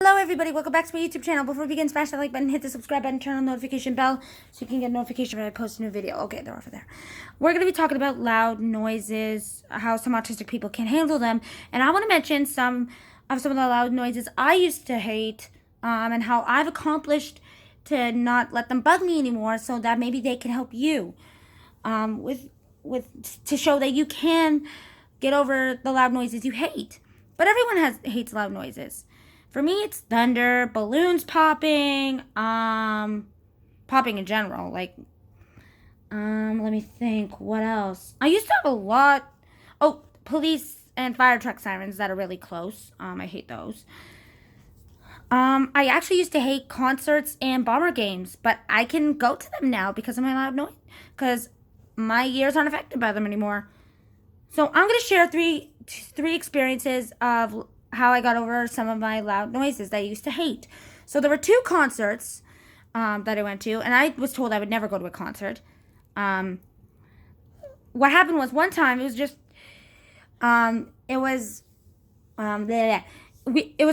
Hello everybody, welcome back to my YouTube channel. Before we begin, smash that like button, hit the subscribe button, turn on the notification bell so you can get a notification when I post a new video. Okay, they're over there. We're going to be talking about loud noises, how some autistic people can handle them, and I want to mention some of the loud noises I used to hate, and how I've accomplished to not let them bug me anymore so that maybe they can help you to show that you can get over the loud noises you hate. But everyone hates loud noises. For me, it's thunder, balloons popping, popping in general. Let me think. What else? I used to have a lot. Oh, police and fire truck sirens that are really close. I hate those. I actually used to hate concerts and bomber games, but I can go to them now because of my loud noise. Because my ears aren't affected by them anymore. So I'm going to share three experiences of how I got over some of my loud noises that I used to hate. So there were two concerts that I went to, and I was told I would never go to a concert. What happened was one time, it was just, it was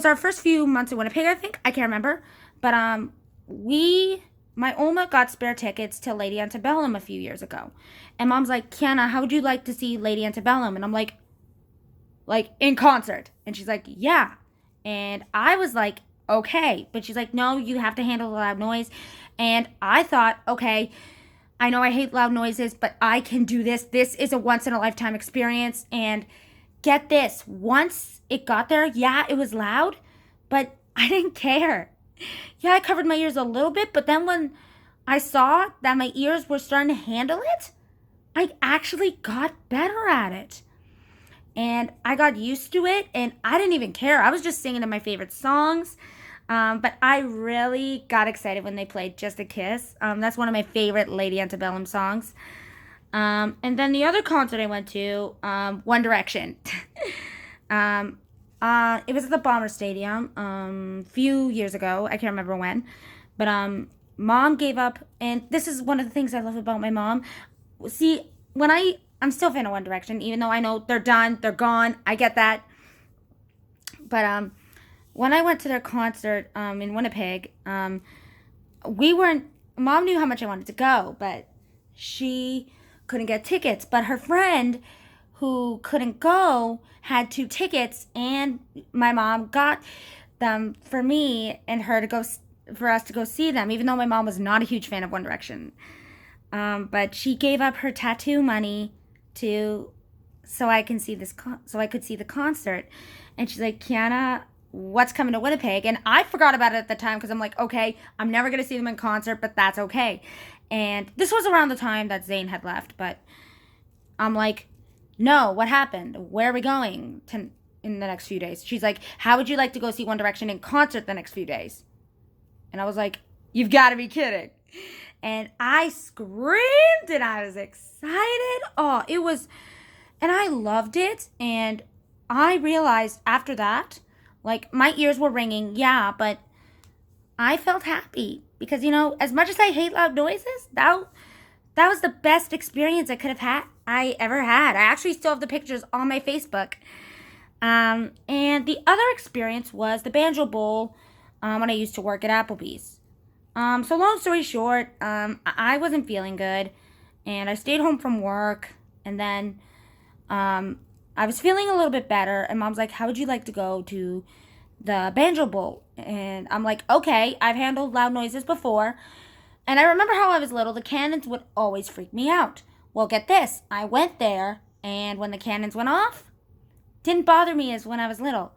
our first few months in Winnipeg, I think. I can't remember. But my Oma got spare tickets to Lady Antebellum a few years ago. And Mom's like, Kiana, how would you like to see Lady Antebellum? And I'm like in concert. And she's like, yeah. And I was like, okay. But she's like, no, you have to handle the loud noise. And I thought, okay, I know I hate loud noises, but I can do this. This is a once in a lifetime experience. And get this, once it got there, yeah, it was loud, but I didn't care. Yeah, I covered my ears a little bit, but then when I saw that my ears were starting to handle it, I actually got better at it. And I got used to it, and I didn't even care. I was just singing to my favorite songs. But I really got excited when they played Just a Kiss. That's one of my favorite Lady Antebellum songs. And then the other concert I went to, One Direction. It was at the Bomber Stadium a few years ago. I can't remember when. But Mom gave up, and this is one of the things I love about my mom. See, I'm still a fan of One Direction, even though I know they're done, they're gone. I get that. But when I went to their concert in Winnipeg, Mom knew how much I wanted to go, but she couldn't get tickets. But her friend who couldn't go had 2 tickets, and my mom got them for me and her for us to go see them, even though my mom was not a huge fan of One Direction. But she gave up her tattoo money so I could see the concert. And she's like, Kiana, what's coming to Winnipeg? And I forgot about it at the time because I'm like, okay, I'm never going to see them in concert, but that's okay. And this was around the time that Zayn had left, but I'm like, no, what happened? Where are we going in the next few days? She's like, how would you like to go see One Direction in concert the next few days? And I was like, you've got to be kidding. And I screamed and I was excited. Oh, and I loved it. And I realized after that, my ears were ringing, yeah, but I felt happy because, as much as I hate loud noises, that was the best experience I ever had. I actually still have the pictures on my Facebook. And the other experience was the Banjo Bowl when I used to work at Applebee's. So long story short, I wasn't feeling good, and I stayed home from work, and then I was feeling a little bit better, and Mom's like, how would you like to go to the Banjo Bowl? And I'm like, okay, I've handled loud noises before, and I remember how I was little, the cannons would always freak me out. Well, get this, I went there, and when the cannons went off, didn't bother me as when I was little.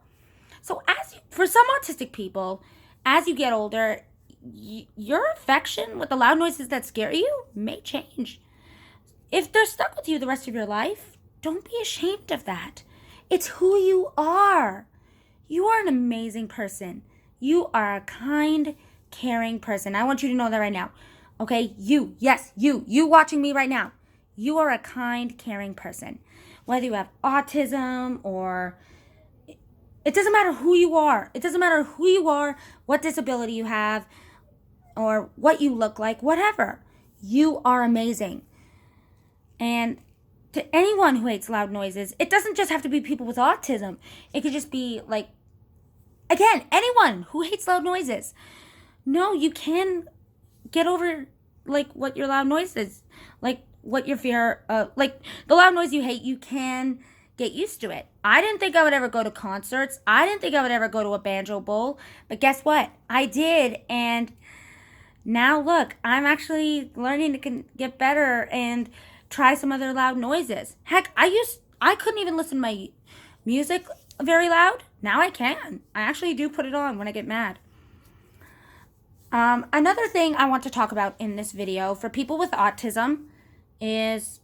So for some autistic people, as you get older, your affection with the loud noises that scare you may change. If they're stuck with you the rest of your life, don't be ashamed of that. It's who you are. You are an amazing person. You are a kind, caring person. I want you to know that right now. Okay, you watching me right now. You are a kind, caring person. Whether you have autism or it doesn't matter who you are. It doesn't matter who you are, what disability you have, or what you look like, whatever. You are amazing. And to anyone who hates loud noises, it doesn't just have to be people with autism. It could just be Again, anyone who hates loud noises, no, you can get over like what your loud noise is, like what your fear, like the loud noise you hate. You can get used to it. I didn't think I would ever go to concerts. I didn't think I would ever go to a banjo bowl, but guess what? I did, and now look, I'm actually learning to get better and try some other loud noises. Heck, I couldn't even listen to my music very loud. Now I can. I actually do put it on when I get mad. Another thing I want to talk about in this video for people with autism is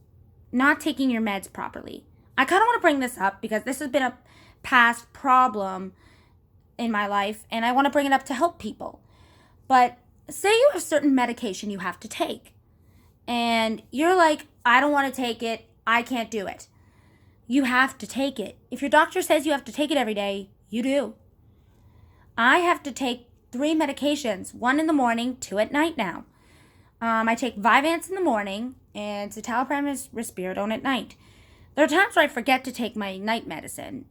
not taking your meds properly. I kind of want to bring this up because this has been a past problem in my life, and I want to bring it up to help people. But say you have certain medication you have to take, and you're like, I don't want to take it, I can't do it. You have to take it. If your doctor says you have to take it every day, you do. I have to take 3 medications, 1 in the morning, 2 at night now. I take Vyvanse in the morning and citalopram and risperidone at night. There are times where I forget to take my night medicine,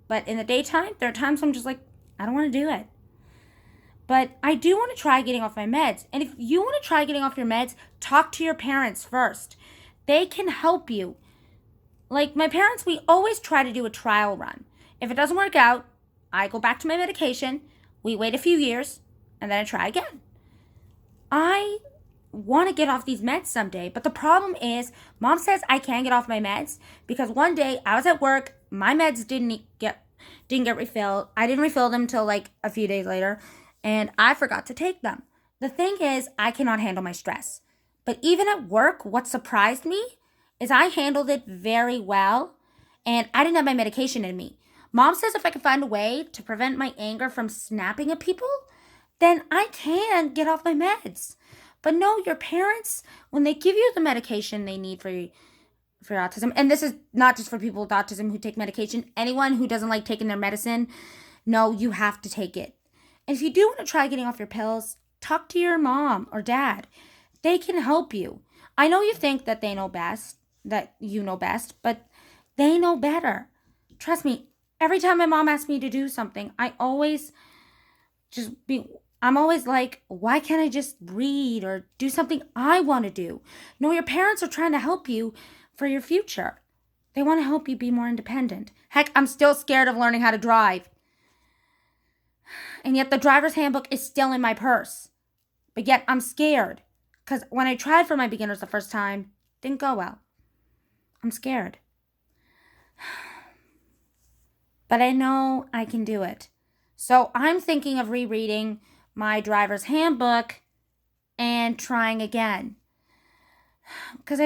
but in the daytime, there are times I'm just like, I don't want to do it. But I do want to try getting off my meds. And if you want to try getting off your meds, talk to your parents first. They can help you. Like my parents, we always try to do a trial run. If it doesn't work out, I go back to my medication, we wait a few years, and then I try again. I want to get off these meds someday, but the problem is mom says I can't get off my meds because one day I was at work, my meds didn't get refilled. I didn't refill them till like a few days later, and I forgot to take them. The thing is, I cannot handle my stress. But even at work, what surprised me is I handled it very well, and I didn't have my medication in me. Mom says if I can find a way to prevent my anger from snapping at people, then I can get off my meds. But no, your parents, when they give you the medication they need for autism, and this is not just for people with autism who take medication, anyone who doesn't like taking their medicine, no, you have to take it. And if you do want to try getting off your pills, talk to your mom or dad. They can help you. I know you think that they know best, that you know best, but they know better. Trust me, every time my mom asks me to do something, I'm always like, why can't I just read or do something I want to do? No, your parents are trying to help you for your future. They want to help you be more independent. Heck, I'm still scared of learning how to drive. And yet the driver's handbook is still in my purse. But yet I'm scared. Because when I tried for my beginners the first time, it didn't go well. I'm scared. But I know I can do it. So I'm thinking of rereading my driver's handbook and trying again. Because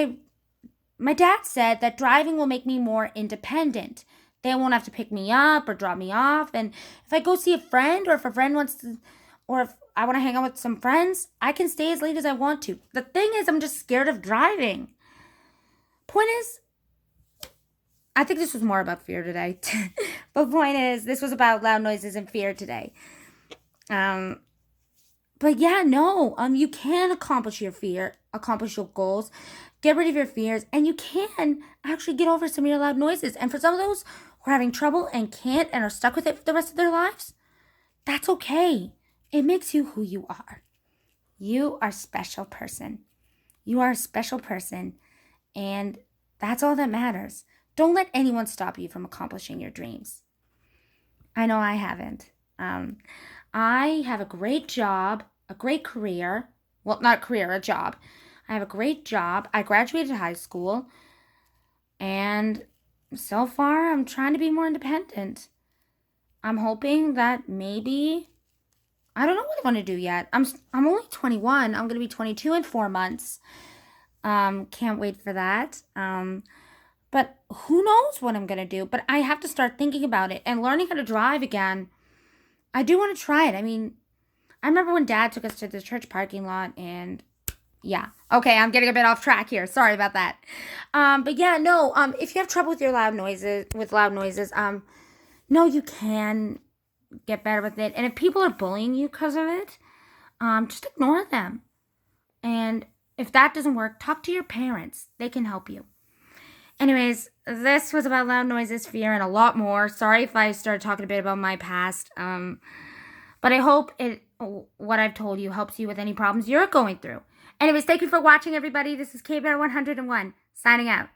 my dad said that driving will make me more independent. They won't have to pick me up or drop me off. And if I go see a friend, or if a friend wants to, or if I want to hang out with some friends, I can stay as late as I want to. The thing is, I'm just scared of driving. Point is, I think this was more about fear today. But point is, this was about loud noises and fear today. But yeah, no, you can accomplish your goals, get rid of your fears, and you can actually get over some of your loud noises. And for some of those who are having trouble and can't and are stuck with it for the rest of their lives, that's okay. It makes you who you are. You are a special person. You are a special person, and that's all that matters. Don't let anyone stop you from accomplishing your dreams. I know I haven't. I have a great job, a great career. Well, not a career, a job. I have a great job. I graduated high school, and so far I'm trying to be more independent. I'm hoping that maybe, I don't know what I want to do yet. I'm only 21. I'm going to be 22 in 4 months. Can't wait for that. But who knows what I'm going to do. But I have to start thinking about it. And learning how to drive again, I do want to try it. I mean, I remember when Dad took us to the church parking lot, and yeah. Okay, I'm getting a bit off track here. Sorry about that. But yeah, no, if you have trouble with your loud noises, no, you can get better with it. And if people are bullying you because of it, just ignore them. And if that doesn't work, talk to your parents. They can help you. Anyways, this was about loud noises, fear, and a lot more. Sorry if I started talking a bit about my past. But I hope what I've told you helps you with any problems you're going through. Anyways, thank you for watching, everybody. This is K Bear 101 signing out.